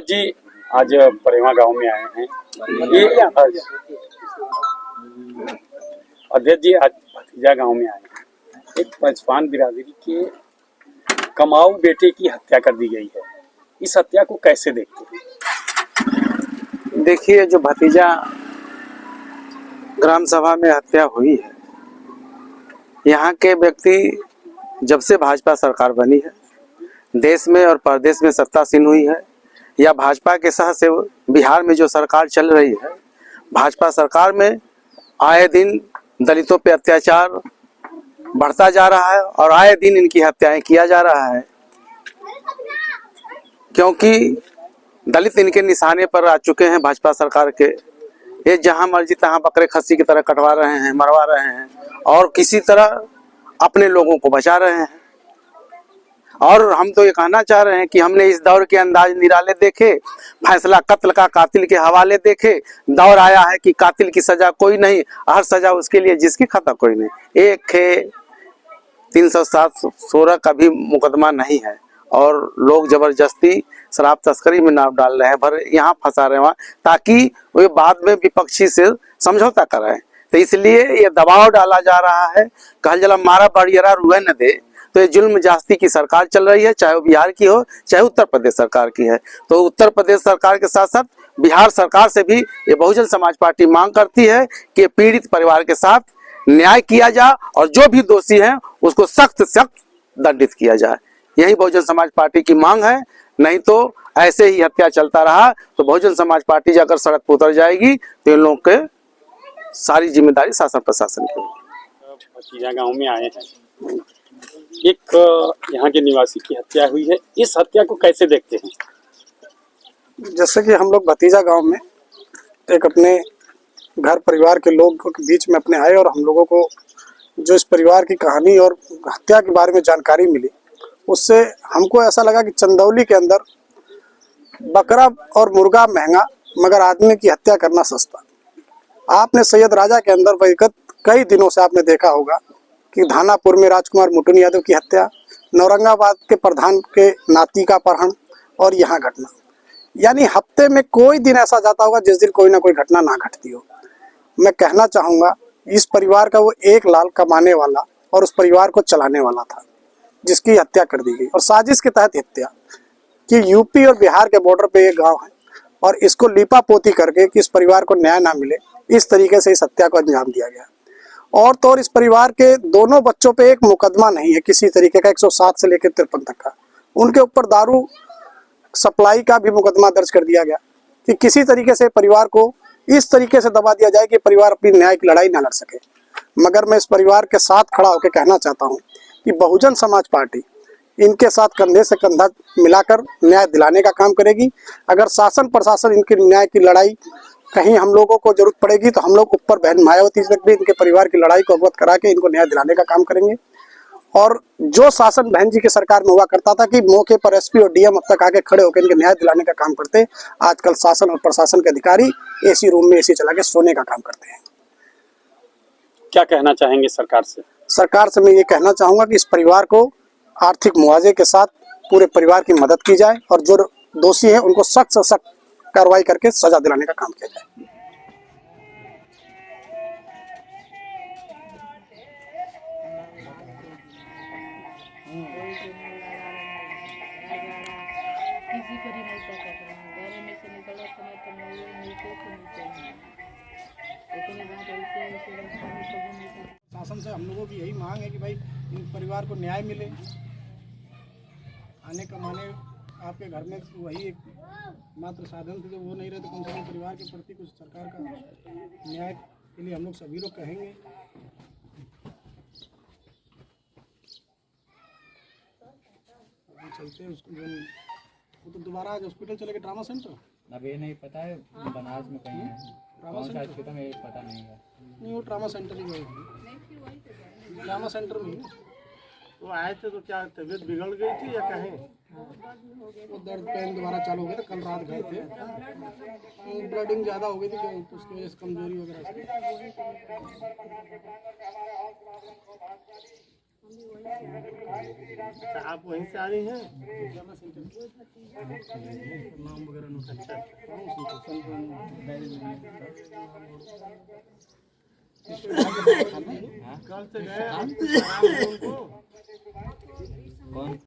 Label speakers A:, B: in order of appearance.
A: अध्यक्ष जी आज परेवा गांव में आए हैं। ये अध्यक्ष जी आज भतीजा गांव में आए हैं। एक पंचपान बिरादरी के कमाऊ बेटे की हत्या कर दी गई है। इस हत्या को कैसे देखते हैं?
B: देखिए, जो भतीजा ग्राम सभा में हत्या हुई है, यहाँ के व्यक्ति जब से भाजपा सरकार बनी है, देश में और प्रदेश में सत्तासीन हुई है, या भाजपा के साथ से बिहार में जो सरकार चल रही है, भाजपा सरकार में आए दिन दलितों पे अत्याचार बढ़ता जा रहा है और आए दिन इनकी हत्याएं किया जा रहा है, क्योंकि दलित इनके निशाने पर आ चुके हैं भाजपा सरकार के। ये जहां मर्जी तहां बकरे खस्सी की तरह कटवा रहे हैं, मरवा रहे हैं और किसी तरह अपने लोगों को बचा रहे हैं। और हम तो ये कहना चाह रहे हैं कि हमने इस दौर के अंदाज निराले देखे, फैसला कत्ल का कातिल के हवाले देखे। दौर आया है कि कातिल की सजा कोई नहीं, हर सजा उसके लिए जिसकी खता कोई नहीं। एक है 307-16 का भी मुकदमा नहीं है और लोग जबरदस्ती शराब तस्करी में नाम डाल रहे हैं, भर यहाँ फंसा रहे हैं, ताकि वे बाद में विपक्षी से समझौता कराएं। तो इसलिए ये दबाव डाला जा रहा है। कहल जला मारा बड़ियरा रुए न दे। तो ये जुल्म जास्ती की सरकार चल रही है, चाहे वो बिहार की हो चाहे उत्तर प्रदेश सरकार की है। तो उत्तर प्रदेश सरकार के साथ साथ बिहार सरकार से भी ये बहुजन समाज पार्टी मांग करती है कि पीड़ित परिवार के साथ न्याय किया जाए और जो भी दोषी हैं उसको सख्त सख्त दंडित किया जाए। यही बहुजन समाज पार्टी की मांग है। नहीं तो ऐसे ही हत्या चलता रहा तो बहुजन समाज पार्टी अगर सड़क पर उतर जाएगी तो इन लोगों के सारी जिम्मेदारी शासन प्रशासन की।
A: भतीजा गांव में आए हैं, एक यहाँ के निवासी की हत्या हुई है। इस हत्या को कैसे देखते हैं?
C: जैसे कि हम लोग भतीजा गांव में एक अपने घर परिवार के लोगों के बीच में अपने आए और हम लोगों को जो इस परिवार की कहानी और हत्या के बारे में जानकारी मिली, उससे हमको ऐसा लगा कि चंदौली के अंदर बकरा और मुर्गा महंगा मगर आदमी की हत्या करना सस्ता। आपने सैयद राजा के अंदर विगत कई दिनों से आपने देखा होगा कि धानापुर में राजकुमार मुटुन यादव की हत्या, औरंगाबाद के प्रधान के नाती का अपहरण और यहाँ घटना। यानी हफ्ते में कोई दिन ऐसा जाता होगा जिस दिन कोई ना कोई घटना ना घटती हो। मैं कहना चाहूँगा इस परिवार का वो एक लाल कमाने वाला और उस परिवार को चलाने वाला था जिसकी हत्या कर दी गई और साजिश के तहत हत्या कि यूपी और बिहार के बॉर्डर पे एक गांव है और इसको लीपापोती करके कि इस परिवार को न्याय ना मिले, इस तरीके से इस हत्या को अंजाम दिया गया। और तो और इस परिवार के दोनों बच्चों पे एक मुकदमा नहीं है किसी तरीके का, 107 से लेकर 53 तक का। उनके ऊपर दारू सप्लाई का भी मुकदमा दर्ज कर दिया गया कि किसी तरीके से परिवार को इस तरीके से दबा दिया जाए कि परिवार अपनी न्याय की लड़ाई ना लड़ सके। मगर मैं इस परिवार के साथ खड़ा होकर कहना चाहता हूँ कि बहुजन समाज पार्टी इनके साथ कंधे से कंधा मिलाकर न्याय दिलाने का काम करेगी। अगर शासन प्रशासन इनकी न्याय की लड़ाई कहीं हम लोगों को जरूरत पड़ेगी तो हम लोग ऊपर बहन मायावती तक भी इनके परिवार की लड़ाई को अवगत करा के इनको न्याय दिलाने का काम करेंगे। और जो शासन बहन जी की सरकार में हुआ करता था कि मौके पर एसपी और डीएम अब तक आके खड़े होकर इनके न्याय दिलाने का काम करते, आजकल शासन और प्रशासन के अधिकारी एसी रूम में एसी चला के सोने का काम करते हैं।
A: क्या कहना चाहेंगे सरकार से?
C: सरकार से मैं ये कहना चाहूँगा कि इस परिवार को आर्थिक मुआवजे के साथ पूरे परिवार की मदद की जाए और जो दोषी हैं उनको सख्त से सख्त कार्रवाई करके सजा दिलाने का काम किया जाए। शासन से हम लोगों की यही मांग है कि भाई इन परिवार को न्याय मिले। आने कमाने आपके घर में वही एक मात्र साधन थे, जो वो नहीं रहे तो कम से कम परिवार के प्रति कुछ सरकार का न्याय के लिए हम लोग सभी लोग कहेंगे। चलते हैं उसको वो तो दोबारा आज हॉस्पिटल चले गए ट्रामा सेंटर।
D: अब ये नहीं पता है बनारस में कहीं है,
C: ट्रामा सेंटर
D: में पता नहीं है।
C: नहीं, वो ट्रामा सेंटर ही गए, ट्रामा सेंटर में वो आए थे। तो क्या तबीयत बिगड़ गई थी या कहीं वो दर्द पेन दोबारा चालू हो गया था? कल रात गए थे, ब्लडिंग ज़्यादा हो गई थी तो उसकी वजह से कमजोरी वगैरह से।
E: आप वहीं से आ रही हैं? कल से गए हम, उनको
D: कौन